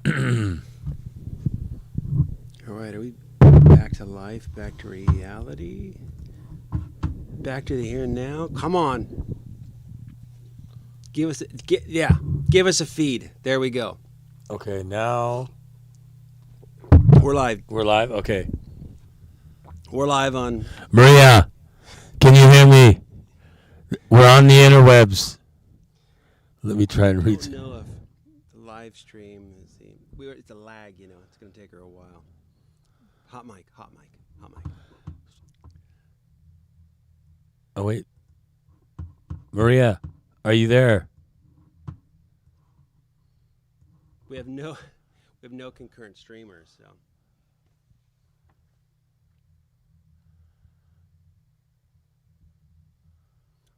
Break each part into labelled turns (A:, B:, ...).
A: All right, are we back to life, back to reality, back to the here and now? Come on, give us, give us a feed. There we go.
B: Okay, now
A: We're live.
B: we're live. Okay.
A: We're live on.
B: Maria, can you hear me? We're on the interwebs. Let me try and
A: I
B: reach.
A: don't know if the live stream is the. It's a lag, you know. It's going to take her a while. Hot mic, hot mic, hot mic.
B: Oh, wait. Maria, are you there?
A: We have no concurrent streamers, so.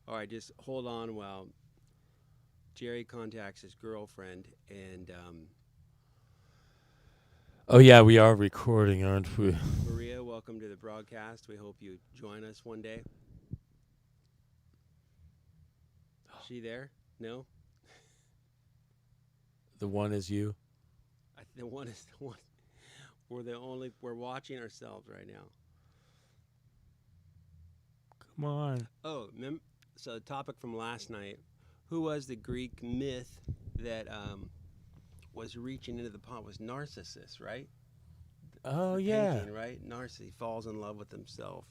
A: All right, just hold on while Jerry contacts his girlfriend and
B: Oh, yeah, we are recording, aren't we?
A: Maria, welcome to the broadcast. We hope you join us one day. Is she there? No?
B: The one is you.
A: The one is the one. We're watching ourselves right now.
B: Come on.
A: Oh, so the topic from last night, who was the Greek myth that was reaching into the pot was Narcissus, right?
B: Oh,
A: The
B: yeah.
A: painting, right? Narcissus, he falls in love with himself,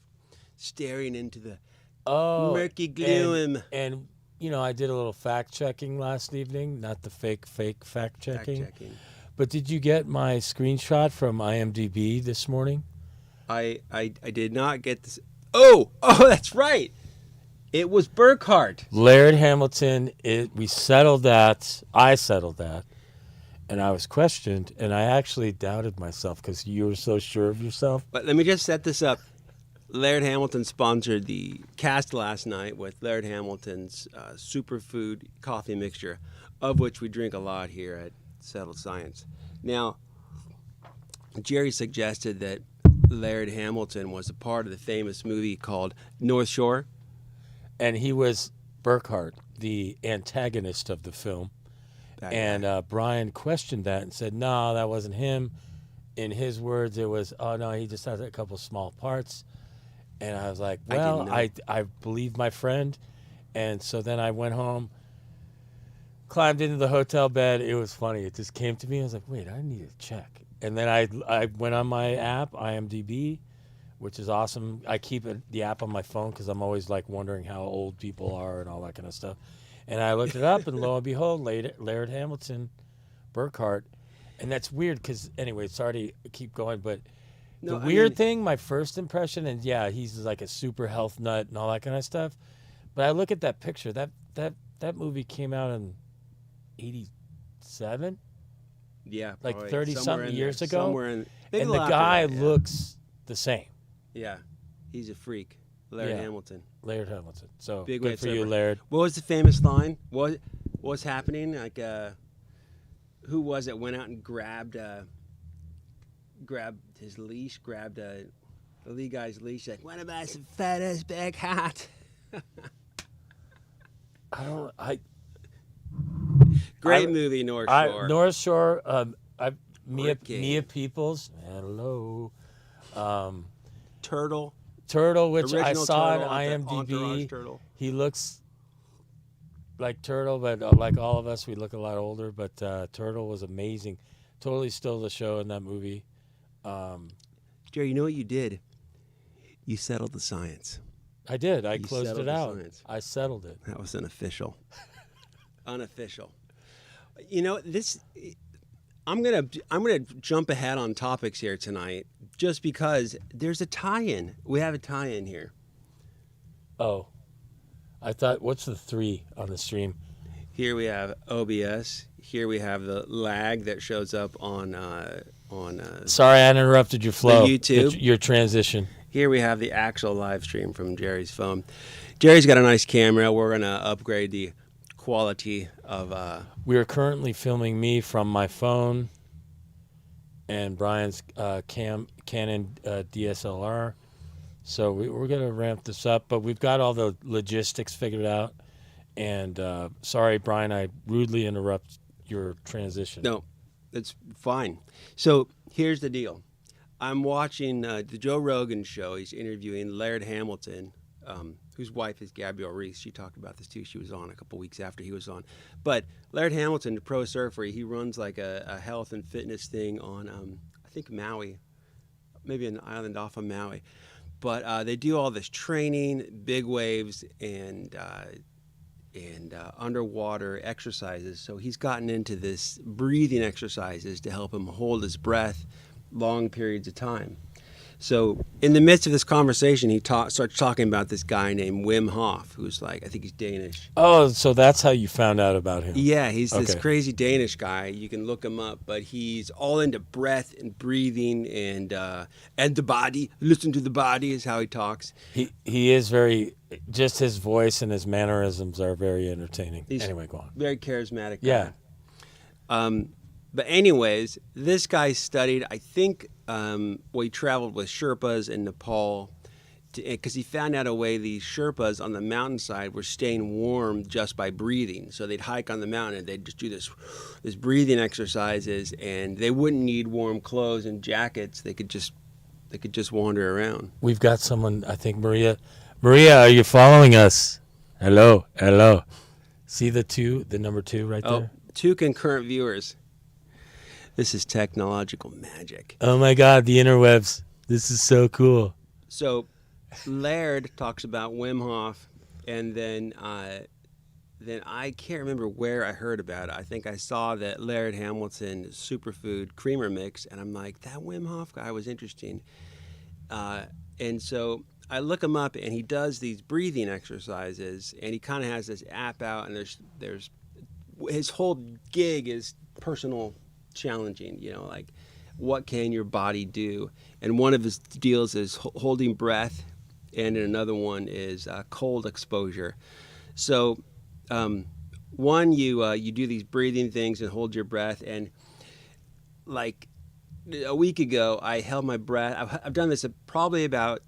A: staring into the murky
B: and,
A: gloom.
B: and, you know, I did a little fact checking last evening, not the fake fact checking. But did you get my screenshot from IMDb this morning?
A: I did not get this. Oh, that's right. It was Burkhart.
B: Laird Hamilton, we settled that. I settled that. And I was questioned, and I actually doubted myself because you were so sure of yourself.
A: But let me just set this up. Laird Hamilton sponsored the cast last night with Laird Hamilton's superfood coffee mixture, of which we drink a lot here at Settled Science. Now, Jerry suggested that Laird Hamilton was a part of the famous movie called North Shore.
B: And he was Burkhart, the antagonist of the film. And Brian questioned that and said, no, that wasn't him. In his words, it was, oh, no, he just has a couple small parts. And I was like, well, I believe my friend. And so then I went home, climbed into the hotel bed. It was funny. It just came to me. I was like, wait, I need to check. And then I went on my app, IMDb, which is awesome. I keep the app on my phone because I'm always like wondering how old people are and all that kind of stuff. And I looked it up, and lo and behold, Laird Hamilton, Burkhart. And that's weird because, anyway, sorry to keep going, but the weird thing, my first impression, and yeah, he's like a super health nut and all that kind of stuff. But I look at that picture. That movie came out in 87?
A: Yeah,
B: like 30-something years ago.
A: And
B: the guy looks the same.
A: Yeah, he's a freak. Laird Hamilton.
B: Laird Hamilton. So
A: Big
B: good for you, Laird.
A: What was the famous line? What's happening? Like, who was it? Went out and grabbed his leash, grabbed the lead guy's leash. Like, want to buy some fat ass bag hot? Great movie, North Shore.
B: North Shore. Mia Peoples. Hello. Turtle, which I saw on IMDb. He looks like Turtle, but like all of us, we look a lot older. But Turtle was amazing. Totally stole the show in that movie.
A: Jerry, you know what you did? You settled the science.
B: I did. I closed it out. I settled it.
A: That was unofficial. Unofficial. You know, I'm gonna jump ahead on topics here tonight, just because there's a tie-in. We have a tie-in here.
B: Oh, I thought, what's the 3 on the stream?
A: Here we have OBS. Here we have the lag that shows up on.
B: Sorry, I interrupted your flow.
A: YouTube.
B: Your transition.
A: Here we have the actual live stream from Jerry's phone. Jerry's got a nice camera. We're gonna upgrade the quality of.
B: We are currently filming me from my phone and Brian's Canon DSLR. So we're going to ramp this up, but we've got all the logistics figured out. And sorry, Brian, I rudely interrupt your transition.
A: No, It's fine. So here's the deal. I'm watching the Joe Rogan show. He's interviewing Laird Hamilton, whose wife is Gabrielle Reese. She talked about this too. She was on a couple weeks after he was on. But Laird Hamilton, the pro surfer, he runs like a health and fitness thing on, I think, Maui, maybe an island off of Maui. But they do all this training, big waves, and underwater exercises. So he's gotten into this breathing exercises to help him hold his breath long periods of time. So in the midst of this conversation, he starts talking about this guy named Wim Hoff, who's like, I think he's Danish.
B: Oh, so that's how you found out about him?
A: Yeah, he's this crazy Danish guy. You can look him up, but he's all into breath and breathing and the body. Listen to the body is how he talks.
B: He is very, just his voice and his mannerisms are very entertaining. Anyway, go on.
A: Very charismatic
B: guy.
A: Yeah. But anyways, this guy studied, I think, he traveled with Sherpas in Nepal because he found out a way these Sherpas on the mountainside were staying warm just by breathing. So they'd hike on the mountain and they'd just do this breathing exercises, and they wouldn't need warm clothes and jackets. They could just wander around.
B: We've got someone, I think, Maria. Maria, are you following us? Hello. See the number 2 right there?
A: Oh, 2 concurrent viewers. This is technological magic.
B: Oh my God, the interwebs. This is so cool.
A: So Laird talks about Wim Hoff, and then I can't remember where I heard about it. I think I saw that Laird Hamilton superfood creamer mix, and I'm like, that Wim Hoff guy was interesting. And so I look him up, and he does these breathing exercises, and he kind of has this app out, and there's his whole gig is personal challenging, like what can your body do? And one of his deals is holding breath, and another one is cold exposure. So one, you do these breathing things and hold your breath, and like a week ago I held my breath. I've done this probably about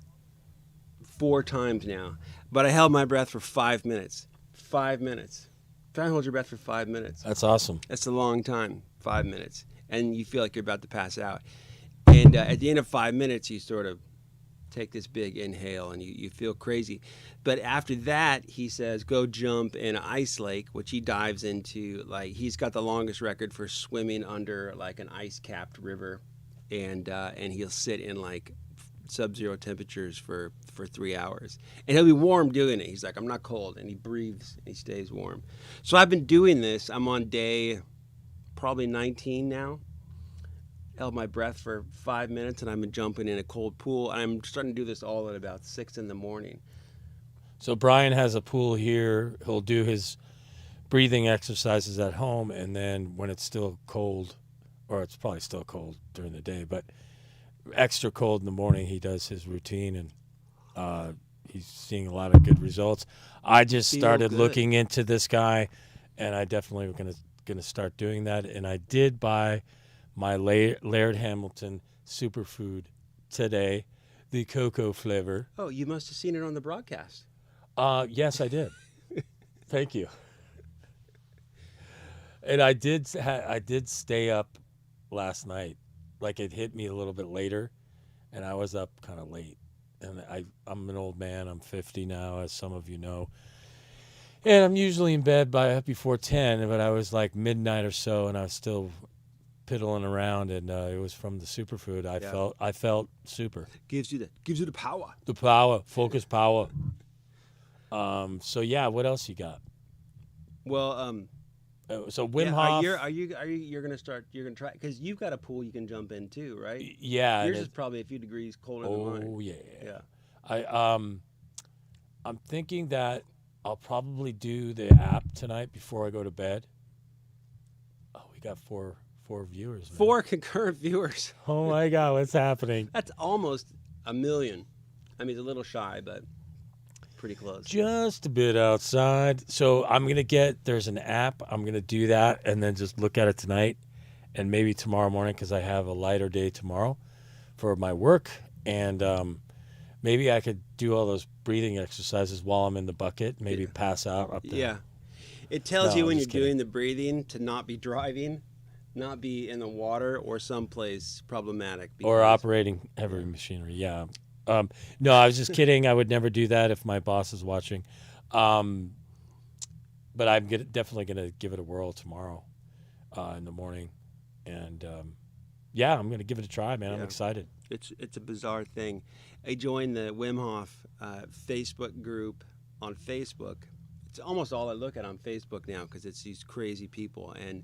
A: 4 times now, but I held my breath for 5 minutes. 5 minutes. Try and hold your breath for 5 minutes.
B: That's awesome.
A: That's a long time, 5 minutes. And you feel like you're about to pass out. And at the end of 5 minutes, you sort of take this big inhale and you feel crazy. But after that, he says, go jump in an ice lake, which he dives into. Like, he's got the longest record for swimming under like an ice-capped river. And he'll sit in like sub-zero temperatures for 3 hours. And he'll be warm doing it. He's like, I'm not cold. And he breathes and he stays warm. So I've been doing this. I'm on day probably 19 now. Held my breath for 5 minutes, and I've been jumping in a cold pool. I'm starting to do this all at about 6 in the morning.
B: So Brian has a pool here. He'll do his breathing exercises at home, and then when it's still cold, or it's probably still cold during the day, but extra cold in the morning, he does his routine, and he's seeing a lot of good results. I just started looking into this guy, and I definitely going to start doing that. And I did buy my Laird Hamilton superfood today, the cocoa flavor.
A: Oh, you must have seen it on the broadcast.
B: Yes, I did. Thank you. And I did stay up last night. Like, it hit me a little bit later, and I was up kind of late. And I'm an old man. I'm 50 now, as some of you know. And I'm usually in bed before 10, but I was like midnight or so, and I was still piddling around, and it was from the superfood. I felt super.
A: Gives you the power.
B: The power, focus power. So yeah, what else you got?
A: Well,
B: so Wim Hoff.
A: You're gonna start? You're gonna try, because you've got a pool you can jump in too, right?
B: Yeah.
A: Yours is probably a few degrees colder than mine.
B: Oh yeah. I'm thinking that I'll probably do the app tonight before I go to bed. Oh, we got four viewers. Man.
A: 4 concurrent viewers.
B: Oh my God, what's happening?
A: That's almost 1 million. I mean, it's a little shy, but pretty close.
B: Just a bit outside. So there's an app. I'm going to do that and then just look at it tonight and maybe tomorrow morning, because I have a lighter day tomorrow for my work. And maybe I could do all those breathing exercises while I'm in the bucket, maybe pass out up there.
A: Yeah. It tells you when you're doing the breathing to not be driving. not be in the water or someplace problematic.
B: Or operating heavy machinery. Yeah. No, I was just kidding. I would never do that if my boss is watching. But I'm definitely going to give it a whirl tomorrow in the morning. And yeah, I'm going to give it a try, man. I'm excited.
A: It's a bizarre thing. I joined the Wim Hoff Facebook group on Facebook. It's almost all I look at on Facebook now because it's these crazy people. And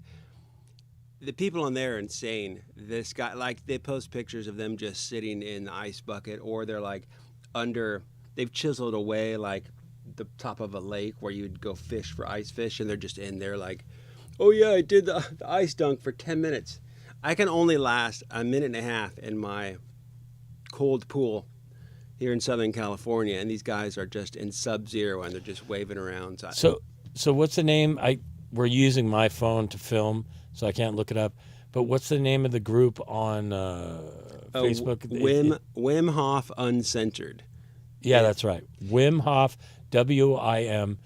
A: the people on there are insane. This guy, like, they post pictures of them just sitting in the ice bucket, or they're like they've chiseled away like the top of a lake where you'd go fish for ice fish, and they're just in there like, oh yeah, I did the ice dunk for 10 minutes. I can only last a minute and a half in my cold pool here in Southern California, and these guys are just in sub-zero and they're just waving around.
B: So what's the name? We're using my phone to film, so I can't look it up. But what's the name of the group on Facebook?
A: Wim Hoff Uncensored.
B: Yeah, that's right. Wim Hoff, WIMHOF,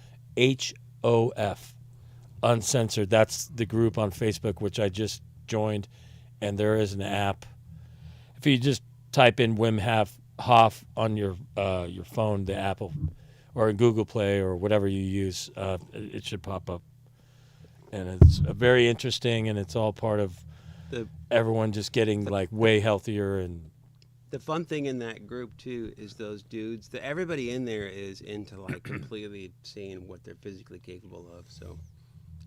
B: Uncensored. That's the group on Facebook, which I just joined, and there is an app. If you just type in Wim Hoff on your phone, the Apple or in Google Play or whatever you use, it should pop up. And it's very interesting, and it's all part of everyone just getting like way healthier. And
A: the fun thing in that group too is those dudes. Everybody in there is into like completely seeing what they're physically capable of. So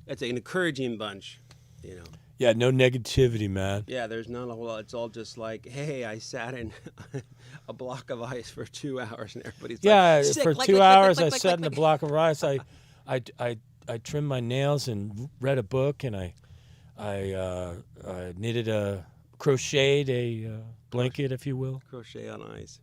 A: it's an encouraging bunch, you know.
B: Yeah, no negativity, man.
A: Yeah, there's not a whole lot. It's all just like, hey, I sat in a block of ice for 2 hours, and everybody's like,
B: for 2 hours I sat in a block of ice. I trimmed my nails and read a book, and I knitted crocheted a blanket, if you will.
A: Crochet on ice.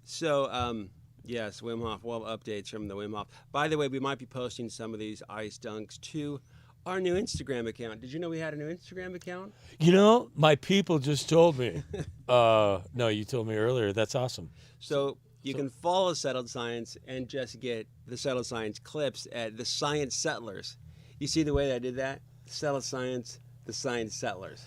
A: So, yes, Wim Hof. Well, updates from the Wim Hof. By the way, we might be posting some of these ice dunks to our new Instagram account. Did you know we had a new Instagram account?
B: You know, my people just told me. No, you told me earlier. That's awesome.
A: So you can follow Settled Science and just get the Settled Science clips at the Science Settlers. You see the way that I did that? Settled Science, the Science Settlers.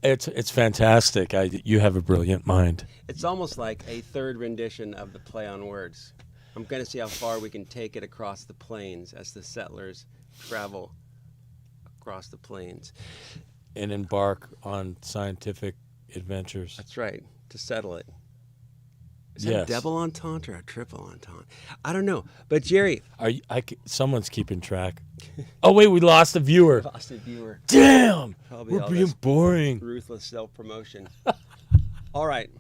B: It's fantastic. You have a brilliant mind.
A: It's almost like a third rendition of the play on words. I'm going to see how far we can take it across the plains as the settlers travel across the plains
B: and embark on scientific adventures.
A: That's right, to settle it. Is
B: Yes.
A: that a double entendre or a triple entendre? I don't know. But Jerry,
B: someone's keeping track. Oh wait, we lost a viewer.
A: lost a viewer.
B: Damn,
A: Probably
B: we're
A: all
B: being
A: this
B: boring.
A: Ruthless self-promotion. All right.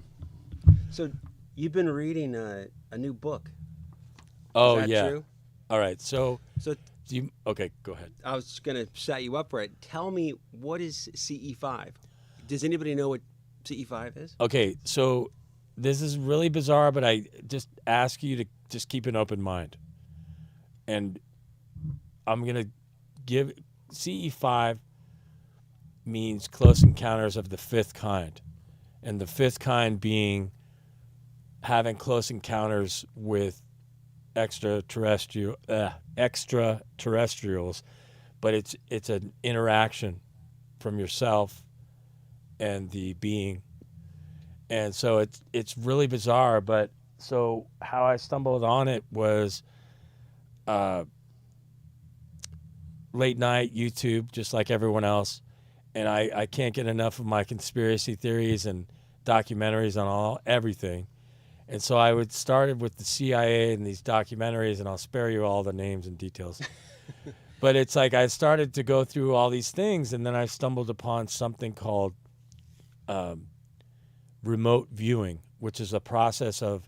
A: So you've been reading a new book.
B: Oh
A: Is that
B: yeah.
A: true?
B: All right. So
A: So
B: okay, go ahead.
A: I was going to set you up for it. Tell me, what is CE5? Does anybody know what CE5 is?
B: Okay, so this is really bizarre, but I just ask you to just keep an open mind. And I'm going to give CE5 means close encounters of the fifth kind. And the fifth kind being having close encounters with extraterrestrials, but it's an interaction from yourself and the being. And so it's really bizarre, but so how I stumbled on it was late night YouTube, just like everyone else. And I can't get enough of my conspiracy theories and documentaries on everything. And so I started with the CIA and these documentaries, and I'll spare you all the names and details. But it's like I started to go through all these things, and then I stumbled upon something called remote viewing, which is a process of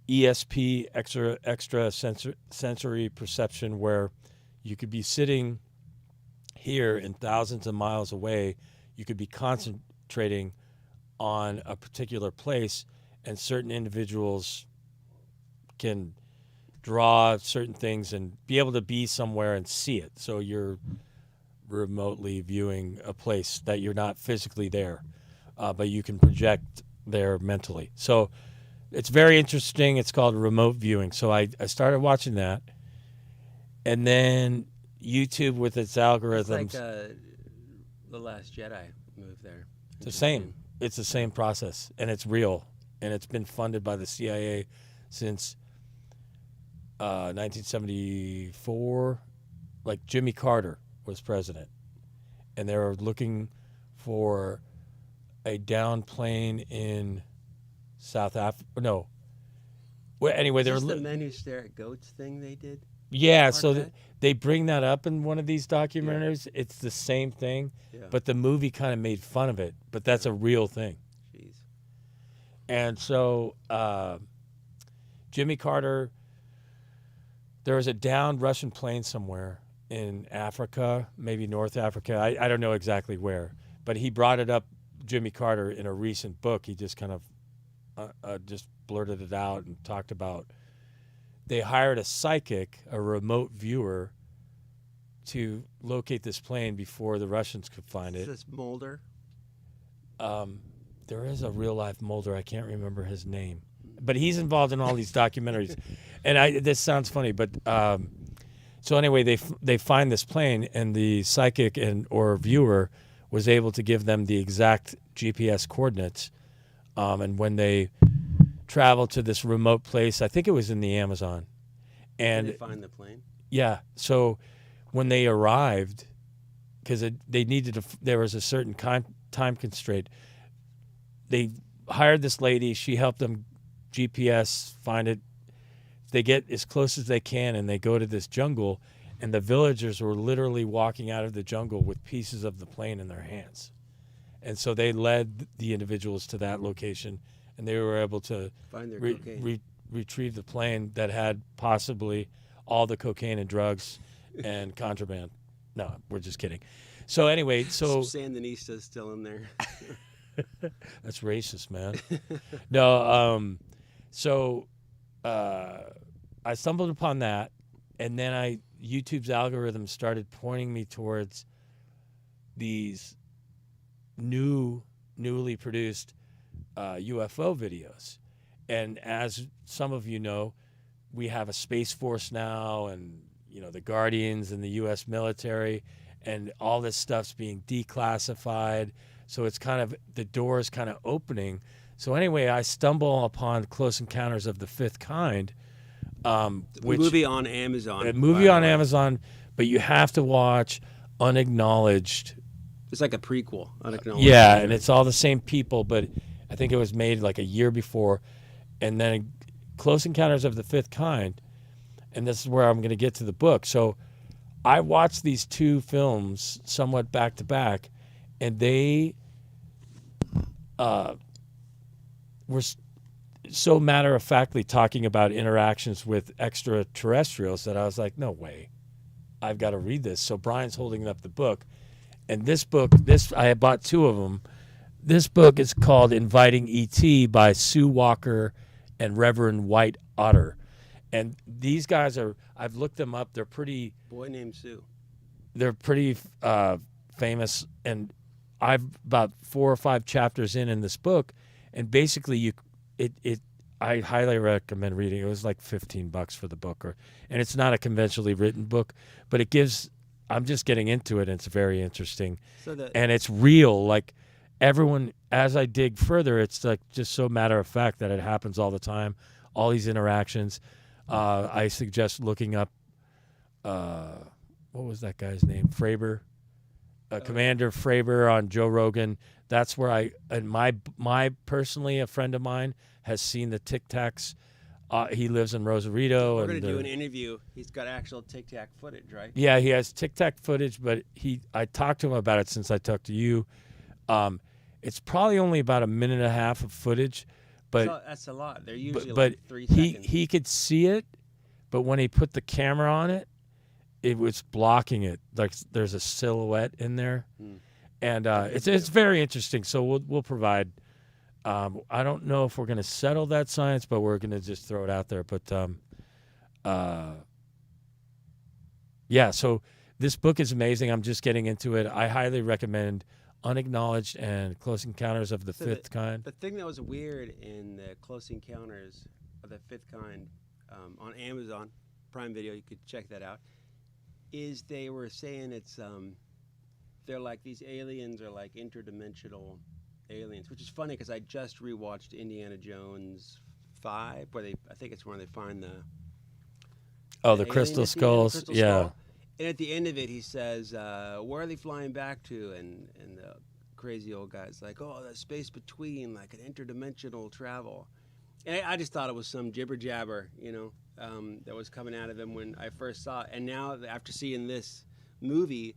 B: ESP, extra sensory perception, where you could be sitting here and thousands of miles away. You could be concentrating on a particular place, and certain individuals can draw certain things and be able to be somewhere and see it. So you're remotely viewing a place that you're not physically there, but you can project there mentally. So it's very interesting. It's called remote viewing. So I started watching that. And then YouTube with its algorithms.
A: It's like The Last Jedi moved there.
B: It's the same. It's the same process, and it's real, and it's been funded by the CIA since 1974. Like Jimmy Carter was president, and they were looking for a downed plane in South Africa. No. Well, anyway,
A: Is this the Men Who Stare at Goats thing they did?
B: Yeah, so they bring that up in one of these documentaries. Yeah. It's the same thing, but the movie kind of made fun of it. But that's a real thing.
A: Jeez.
B: And so Jimmy Carter, there was a downed Russian plane somewhere in Africa, maybe North Africa. I don't know exactly where, but he brought it up, Jimmy Carter, in a recent book. He just kind of just blurted it out and talked about they hired a psychic, a remote viewer, to locate this plane before the Russians could find it.
A: Is this Mulder?
B: There is a real-life Mulder. I can't remember his name. But he's involved in all these documentaries. And this sounds funny, but so anyway, they find this plane, and the psychic or viewer was able to give them the exact GPS coordinates. And when they traveled to this remote place, I think it was in the Amazon. And
A: did they find the plane?
B: Yeah. So when they arrived, because they needed there was a certain time constraint, they hired this lady. She helped them GPS find it. They get as close as they can, and they go to this jungle, and the villagers were literally walking out of the jungle with pieces of the plane in their hands. And so they led the individuals to that location, and they were able to
A: find their cocaine.
B: Retrieve the plane that had possibly all the cocaine and drugs and contraband. No, we're just kidding. So anyway,
A: Sandinista's still in there.
B: That's racist, man. No, so I stumbled upon that, and then YouTube's algorithm started pointing me towards these newly produced UFO videos. And as some of you know, we have a Space Force now, and the Guardians and the U.S. military, and all this stuff's being declassified. So it's kind of, the door is kind of opening. So anyway, I stumble upon Close Encounters of the Fifth Kind.
A: Which movie on Amazon.
B: A movie on Amazon, but you have to watch Unacknowledged.
A: It's like a prequel, Unacknowledged.
B: Yeah, and it's all the same people, but I think it was made like a year before. And then Close Encounters of the Fifth Kind, and this is where I'm going to get to the book. So I watched these two films somewhat back to back, and they were so matter-of-factly talking about interactions with extraterrestrials that I was like, no way, I've got to read this. So Brian's holding up the book, and this book, I bought two of them. This book is called Inviting E.T. by Sue Walker and Reverend White Otter. And these guys I've looked them up. They're pretty...
A: Boy named Sue.
B: They're pretty famous. And I've about 4 or 5 chapters in this book. And basically, I highly recommend reading. It was like $15 for the book. And it's not a conventionally written book, but it gives... I'm just getting into it, and it's very interesting. And it's real. Like, everyone, as I dig further, it's like just so matter of fact that it happens all the time, all these interactions. I suggest looking up, what was that guy's name? Fravor, Commander Fravor on Joe Rogan. That's where my personally, a friend of mine has seen the Tic Tacs. He lives in Rosarito.
A: We're going to do an interview. He's got actual Tic Tac footage, right?
B: Yeah, he has Tic Tac footage, but I talked to him about it since I talked to you. It's probably only about 1.5 minutes of footage, but
A: that's a lot. They're usually
B: like
A: 3 seconds.
B: He could see it, but when he put the camera on it, it was blocking it. Like there's a silhouette in there, and it's very interesting. So we'll provide. I don't know if we're going to settle that science, but we're going to just throw it out there. But yeah. So this book is amazing. I'm just getting into it. I highly recommend Unacknowledged and Close Encounters of the Fifth Kind.
A: The thing that was weird in the Close Encounters of the Fifth Kind on Amazon Prime Video, you could check that out, is they were saying it's they're like these aliens are like interdimensional aliens, which is funny because I just rewatched Indiana Jones 5, where I think it's where they find the
B: the crystal skulls.
A: Crystal
B: yeah.
A: Skull. And at the end of it, he says, "Where are they flying back to?" And the crazy old guy's like, "Oh, the space between, like an interdimensional travel." And I just thought it was some jibber jabber, that was coming out of him when I first saw it. And now, after seeing this movie,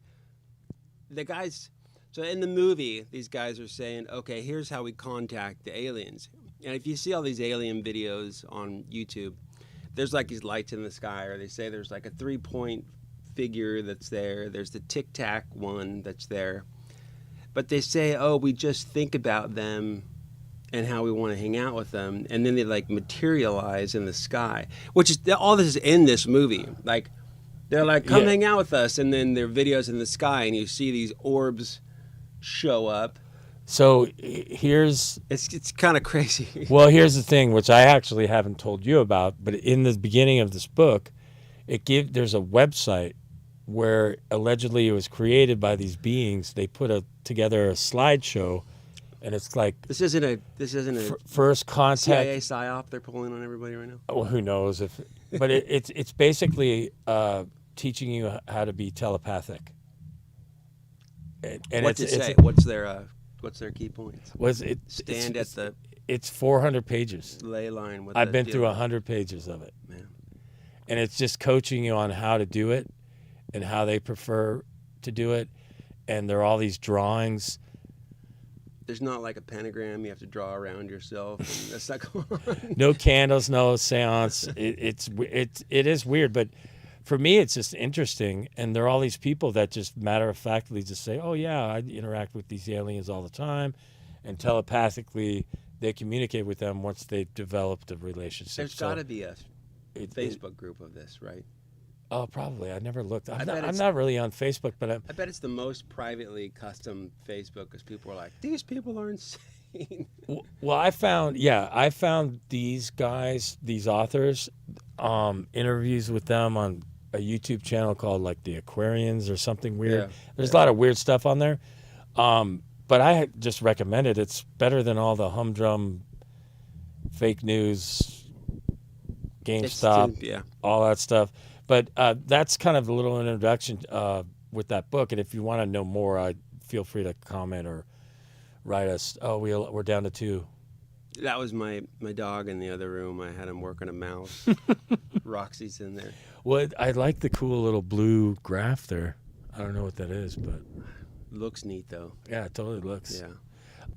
A: the guys. So in the movie, these guys are saying, "Okay, here's how we contact the aliens." And if you see all these alien videos on YouTube, there's like these lights in the sky, or they say there's like a 3-point figure that's there. There's the Tic Tac one that's there. But they say, "Oh, we just think about them and how we want to hang out with them," and then they like materialize in the sky, which is all this is in this movie. Like they're like, "Come hang out with us," and then there are videos in the sky, and you see these orbs show up.
B: So it's
A: kind of crazy.
B: Well, here's the thing, which I actually haven't told you about, but in the beginning of this book, there's a website where allegedly it was created by these beings. They put together a slideshow, and it's like
A: this isn't a
B: first contact
A: CIA psyop they're pulling on everybody right now.
B: Well, who knows but it's basically teaching you how to be telepathic. And
A: what to say? What's their key points?
B: It's 400 pages.
A: Ley line.
B: I've been through 100 pages of it.
A: Man.
B: And it's just coaching you on how to do it and how they prefer to do it. And there are all these drawings.
A: There's not like a pentagram you have to draw around yourself. And that's not going on.
B: No candles, no seance. It is weird, but for me, it's just interesting. And there are all these people that just matter-of-factly just say, "Oh, yeah, I interact with these aliens all the time." And telepathically, they communicate with them once they've developed a relationship.
A: There's got to be a Facebook group of this, right?
B: Oh, probably. I never looked. I'm not really on Facebook, but
A: I bet it's the most privately custom Facebook because people are like, "These people are insane."
B: Well, I found these guys, these authors, interviews with them on a YouTube channel called like the Aquarians or something weird.
A: Yeah.
B: There's a lot of weird stuff on there. But I just recommend it. It's better than all the humdrum fake news, GameStop, all that stuff. But that's kind of a little introduction with that book. And if you want to know more, feel free to comment or write us. Oh, we're down to 2.
A: That was my dog in the other room. I had him working a mouse. Roxy's in there.
B: Well, I like the cool little blue graph there. I don't know what that is, but
A: looks neat though.
B: Yeah, it totally looks.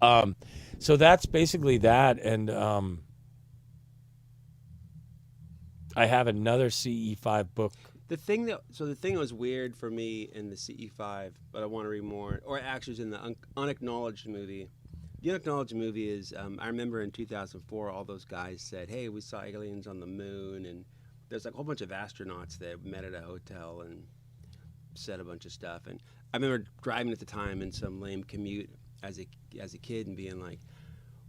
A: Yeah.
B: So that's basically that, and I have another CE5 book.
A: The thing that was weird for me in the CE5, but I want to read more, or actually, it's in the unacknowledged movie. The unacknowledged movie is, I remember in 2004, all those guys said, "Hey, we saw aliens on the moon," and there's like a whole bunch of astronauts that met at a hotel and said a bunch of stuff. And I remember driving at the time in some lame commute as a kid and being like,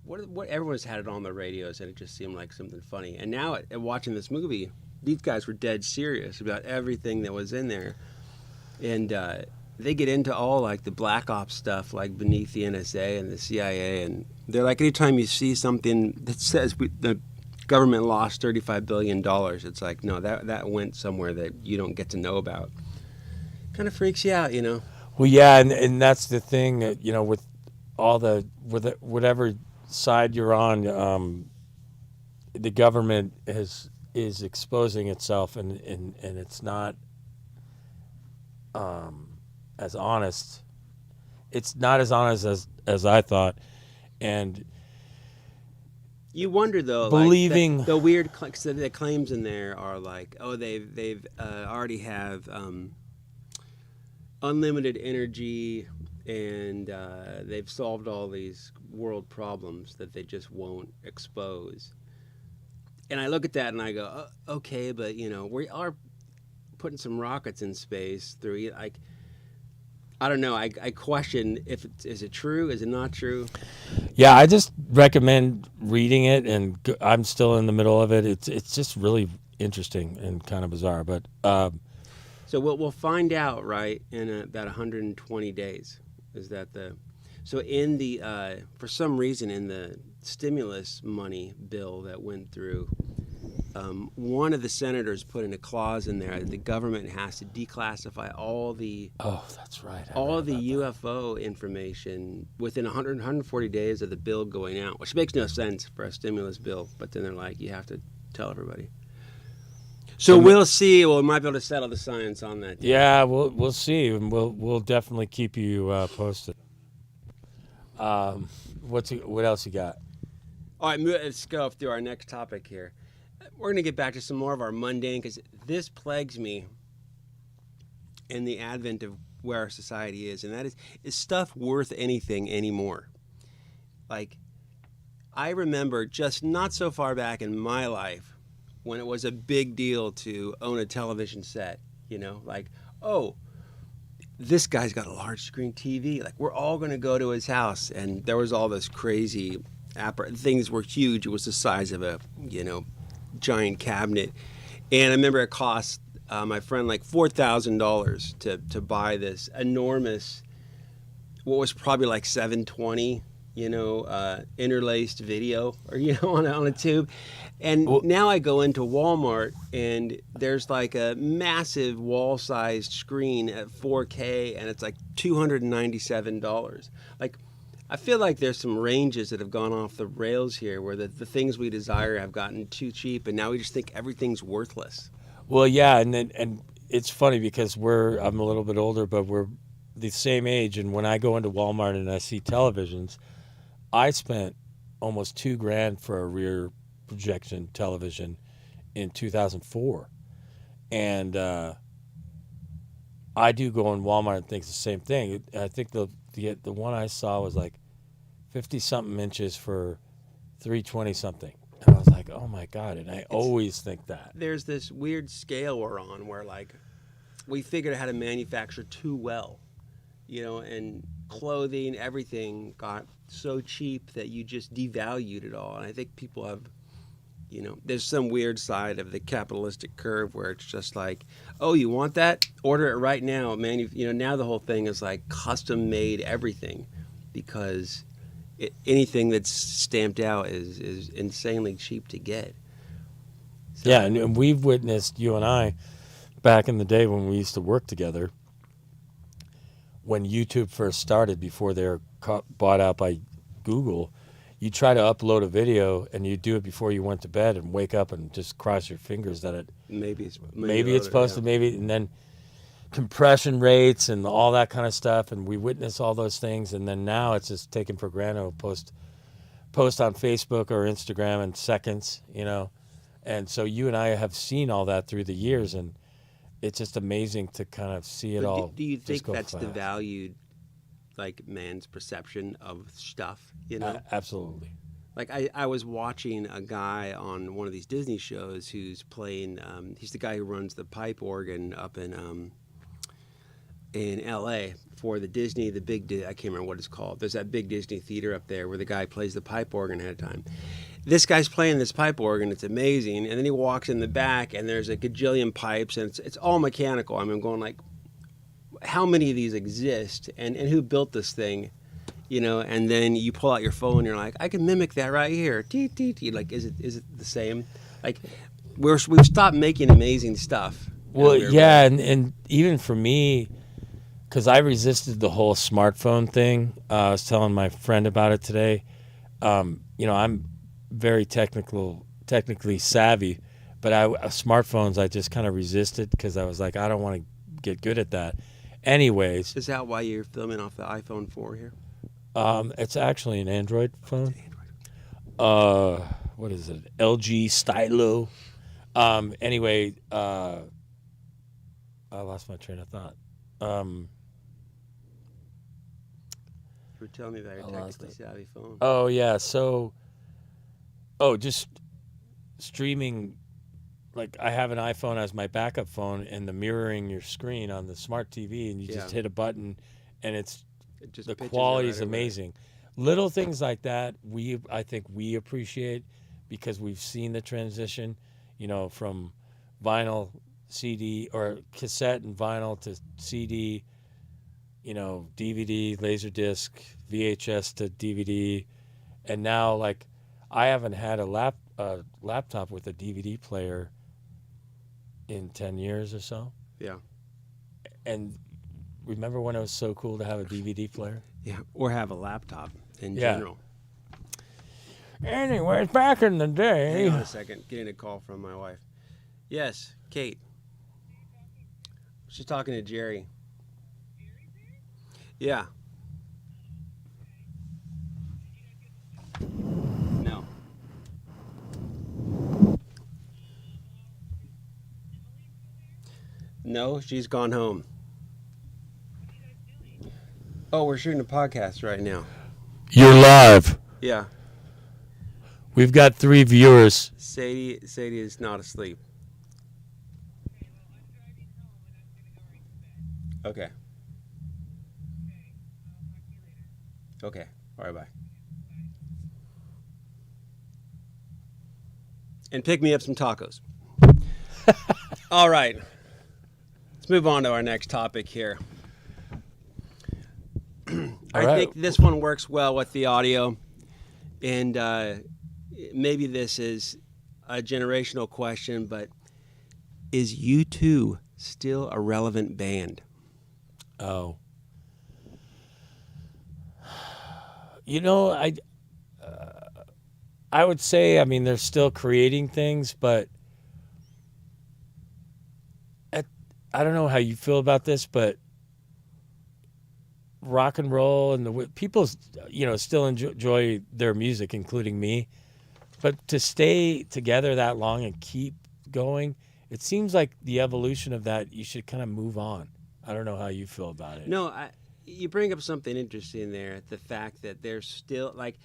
A: what everyone's had it on their radios, and it just seemed like something funny. And now at watching this movie, these guys were dead serious about everything that was in there. And they get into all like the black ops stuff, like beneath the NSA and the CIA, and they're like, anytime you see something that says the government lost $35 billion, it's like, no, that went somewhere that you don't get to know about. Kind of freaks you out, you know.
B: Well, yeah, and that's the thing that, you know, with whatever side you're on, the government is exposing itself, and it's not as honest. It's not as honest as I thought, and
A: you wonder though,
B: believing
A: like the weird the claims in there are like, oh, they've already have unlimited energy, and they've solved all these world problems that they just won't expose. And I look at that and I go, oh, okay, but you know, we are putting some rockets in space through. Like, I don't know. I question if is it true? Is it not true?
B: Yeah, I just recommend reading it, and I'm still in the middle of it. It's just really interesting and kind of bizarre, but.
A: So So we'll find out, right, in about 120 days. Is that the so in the for some reason in the stimulus money bill that went through, one of the senators put in a clause in there that the government has to declassify
B: Oh, that's right.
A: all the UFO information within 140 days of the bill going out, which makes no sense for a stimulus bill. But then they're like, you have to tell everybody. So we'll see. Well, we might be able to settle the science on that.
B: Yeah, we'll see, and we'll definitely keep you posted. What else you got?
A: All right, let's go through our next topic here. We're going to get back to some more of our mundane, because this plagues me in the advent of where our society is, and that is stuff worth anything anymore? Like, I remember just not so far back in my life when it was a big deal to own a television set, like, oh, this guy's got a large screen TV. Like, we're all going to go to his house. And there was all this crazy things were huge. It was the size of a, giant cabinet. And I remember it cost my friend like $4,000 to buy this enormous, what was probably like 720, interlaced video, or on a tube. And now I go into Walmart and there's like a massive wall-sized screen at 4K, and it's like $297. Like, I feel like there's some ranges that have gone off the rails here, where the things we desire have gotten too cheap, and now we just think everything's worthless.
B: Well, yeah, and it's funny because I'm a little bit older, but we're the same age, and when I go into Walmart and I see televisions, I spent almost $2,000 for a rear projection television in 2004, and I do go in Walmart and think the same thing. I think the one I saw was like 50-something inches for $320-something. And I was like, oh my God. And I always think that.
A: There's this weird scale we're on where, like, we figured out how to manufacture too well, and clothing, everything got so cheap that you just devalued it all. And I think people have, there's some weird side of the capitalistic curve where it's just like, oh, you want that? Order it right now. Now the whole thing is like custom made everything, because anything that's stamped out is insanely cheap to get. So,
B: yeah, and we've witnessed, you and I, back in the day when we used to work together, when YouTube first started, before they were bought out by Google, you try to upload a video and you do it before you went to bed and wake up and just cross your fingers that it maybe it's supposed to, and then compression rates and all that kind of stuff, and we witness all those things, and then now it's just taken for granted. Post on Facebook or Instagram in seconds, and so you and I have seen all that through the years, and it's just amazing to kind of see it all.
A: Do you think that's devalued, like, man's perception of stuff?
B: Absolutely.
A: Like, I was watching a guy on one of these Disney shows who's playing. He's the guy who runs the pipe organ up in L.A. for the Disney, I can't remember what it's called. There's that big Disney theater up there where the guy plays the pipe organ ahead of time. This guy's playing this pipe organ. It's amazing. And then he walks in the back, and there's a gajillion pipes, and it's all mechanical. I mean, I'm going like, how many of these exist, and who built this thing? And then you pull out your phone, and you're like, I can mimic that right here. Teet, teet, teet. Like, is it the same? Like, we've stopped making amazing stuff.
B: Well, yeah, and even for me, because I resisted the whole smartphone thing. I was telling my friend about it today. I'm very technically savvy, but smartphones I just kind of resisted because I was like, I don't want to get good at that. Anyways,
A: is that why you're filming off the iPhone 4 here?
B: It's actually an Android phone. What is it? LG Stylo. Anyway, I lost my train of thought.
A: You were telling me about your technically savvy phone.
B: Oh yeah, just streaming. Like, I have an iPhone as my backup phone, and the mirroring your screen on the smart TV, and you just hit a button, and the quality is amazing. Little things like that, I think we appreciate because we've seen the transition, from vinyl CD or cassette and vinyl to CD, DVD, Laserdisc, VHS to DVD, and now like I haven't had a laptop with a DVD player in 10 years or so.
A: Yeah.
B: And remember when it was so cool to have a DVD player?
A: Yeah, or have a laptop in general.
B: Anyways, back in the day.
A: Hang on a second. Getting a call from my wife. Yes, Kate. She's talking to Jerry. Yeah. No. No, she's gone home. Oh, we're shooting a podcast right now.
B: You're live.
A: Yeah.
B: We've got 3 viewers.
A: Sadie is not asleep. Okay. Okay. All right, bye. And pick me up some tacos. All right. Let's move on to our next topic here. I think this one works well with the audio. And maybe this is a generational question, but is U2 still a relevant band?
B: Oh. I would say, I mean, they're still creating things, but I don't know how you feel about this, but rock and roll and people, still enjoy their music, including me. But to stay together that long and keep going, it seems like the evolution of that, you should kind of move on. I don't know how you feel about it.
A: No, you bring up something interesting there. The fact that there's still, like,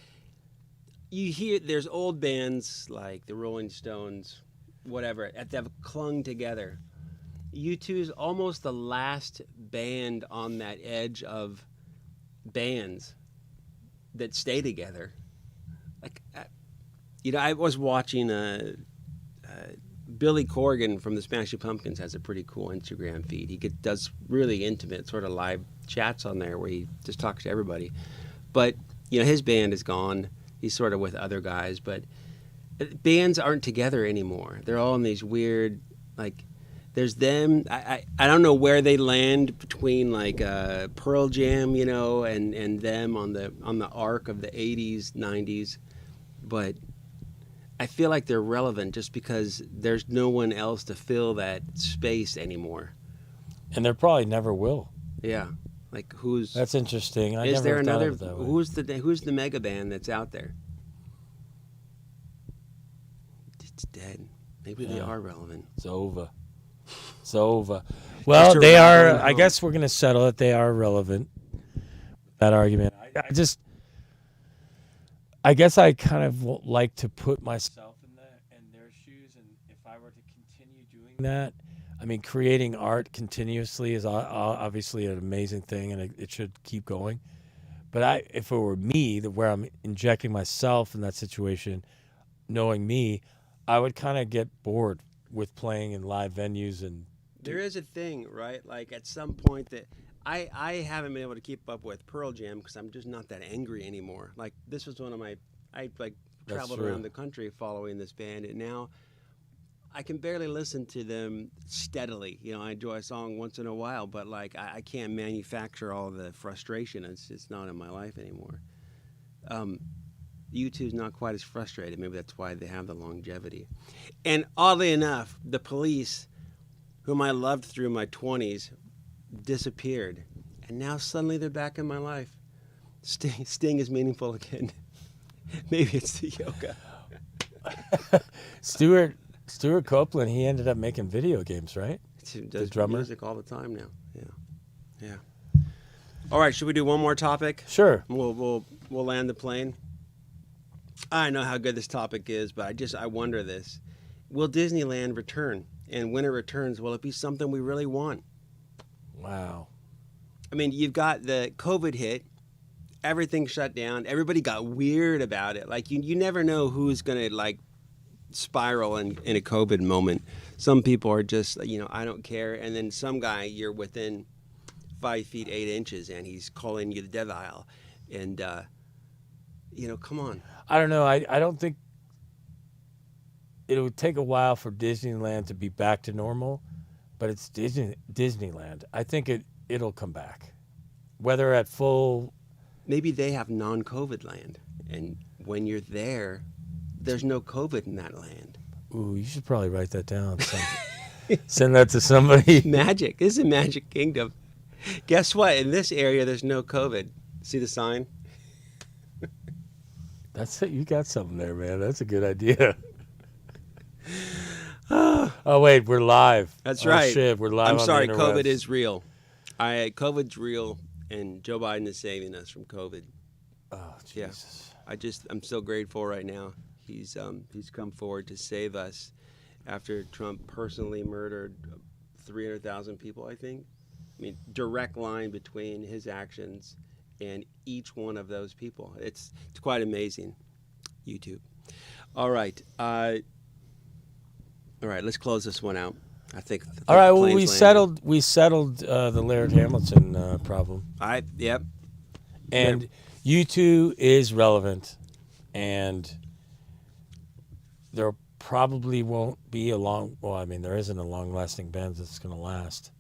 A: you hear there's old bands like the Rolling Stones, whatever, that have clung together. U2 is almost the last band on that edge of bands that stay together. Like, I was watching Billy Corgan from the Smashing Pumpkins has a pretty cool Instagram feed. He does really intimate sort of live chats on there where he just talks to everybody. But, his band is gone. He's sort of with other guys. But bands aren't together anymore. They're all in these weird, like, there's them. I don't know where they land between, like, Pearl Jam, and them on the arc of the 80s, 90s. But I feel like they're relevant just because there's no one else to fill that space anymore.
B: And there probably never will.
A: Yeah, like
B: That's interesting.
A: Is there another? Who's the mega band that's out there? It's dead. Maybe they are relevant.
B: It's over. Well, they are. I guess we're gonna settle it. They are relevant. That argument. I guess I kind of like to put myself in their shoes, and if I were to continue doing that, I mean, creating art continuously is obviously an amazing thing, and it should keep going. But if it were me, where I'm injecting myself in that situation, knowing me, I would kind of get bored with playing in live venues. And
A: there is a thing, right? Like at some point that I haven't been able to keep up with Pearl Jam because I'm just not that angry anymore. Like this was one of I traveled around the country following this band, and now I can barely listen to them steadily. I enjoy a song once in a while, but like I can't manufacture all the frustration. It's not in my life anymore. U2's not quite as frustrated. Maybe that's why they have the longevity. And oddly enough, the Police, whom I loved through my 20s, disappeared, and now suddenly they're back in my life. Sting is meaningful again. Maybe it's the yoga.
B: Stuart Copeland, he ended up making video games, right?
A: He does music all the time now. Yeah. All right, should we do one more topic?
B: Sure.
A: We'll land the plane. I know how good this topic is, but I wonder this: will Disneyland return? And when it returns, will it be something we really want?
B: Wow.
A: I mean, you've got the COVID hit, everything shut down, everybody got weird about it. Like you never know who's gonna like spiral in a COVID moment. Some people are just, I don't care. And then some guy, you're within 5 feet 8 inches, and he's calling you the devil. And, come on.
B: I don't know. I don't think it would take a while for Disneyland to be back to normal, but it's Disneyland. I think it'll come back. Whether at full...
A: Maybe they have non-COVID land, and when you're there, there's no COVID in that land.
B: Ooh, you should probably write that down. Send that to somebody.
A: Magic. This is a magic kingdom. Guess what? In this area, there's no COVID. See the sign?
B: That's it. You got something there, man. That's a good idea. Oh, wait. We're live.
A: That's right.
B: Shit, we're live.
A: I'm sorry.
B: On the interwebs.
A: COVID is real. COVID's real, and Joe Biden is saving us from COVID.
B: Oh, Jesus.
A: Yeah. I'm so grateful right now. He's come forward to save us after Trump personally murdered 300,000 people, I think. I mean, direct line between his actions and each one of those people. It's quite amazing. YouTube. All right. Let's close this one out. I think
B: all right. Well, we settled the Laird Hamilton problem.
A: Yep.
B: And U2 is relevant, and there probably won't be there isn't a long-lasting band that's going to last.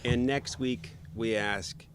A: And next week we ask,